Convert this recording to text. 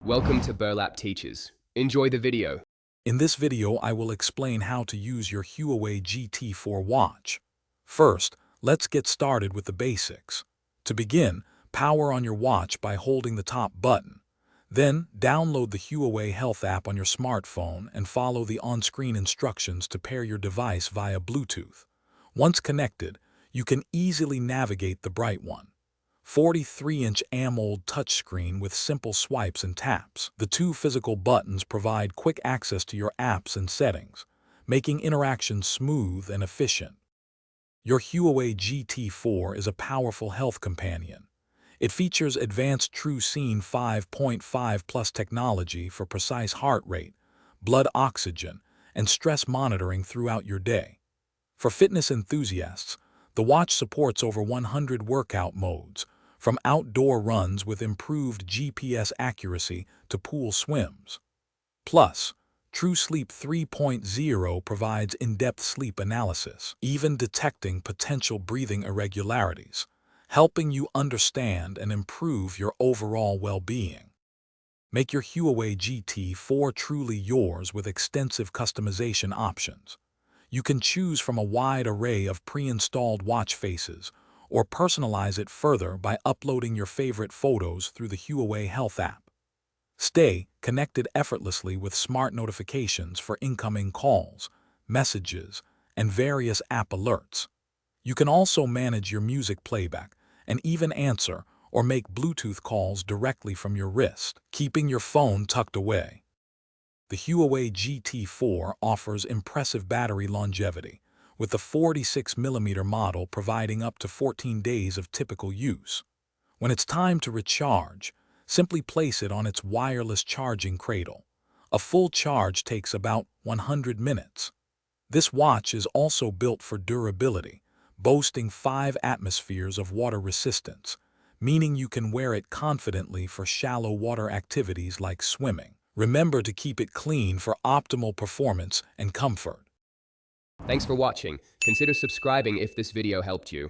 Welcome to Burlap Teachers. Enjoy the video. In this video, I will explain how to use your Huawei GT4 watch. First, let's get started with the basics. To begin, power on your watch by holding the top button. Then, download the Huawei Health app on your smartphone and follow the on-screen instructions to pair your device via Bluetooth. Once connected, you can easily navigate the bright one. 43-inch AMOLED touchscreen with simple swipes and taps. The two physical buttons provide quick access to your apps and settings, making interaction smooth and efficient. Your Huawei GT4 is a powerful health companion. It features advanced TrueScene 5.5 Plus technology for precise heart rate, blood oxygen, and stress monitoring throughout your day. For fitness enthusiasts, the watch supports over 100 workout modes, from outdoor runs with improved GPS accuracy to pool swims. Plus, TrueSleep 3.0 provides in-depth sleep analysis, even detecting potential breathing irregularities, helping you understand and improve your overall well-being. Make your Huawei GT4 truly yours with extensive customization options. You can choose from a wide array of pre-installed watch faces, or personalize it further by uploading your favorite photos through the Huawei Health app. Stay connected effortlessly with smart notifications for incoming calls, messages, and various app alerts. You can also manage your music playback and even answer or make Bluetooth calls directly from your wrist, keeping your phone tucked away. The Huawei GT4 offers impressive battery longevity, with the 46mm model providing up to 14 days of typical use. When it's time to recharge, simply place it on its wireless charging cradle. A full charge takes about 100 minutes. This watch is also built for durability, boasting 5 atmospheres of water resistance, meaning you can wear it confidently for shallow water activities like swimming. Remember to keep it clean for optimal performance and comfort. Thanks for watching. Consider subscribing if this video helped you.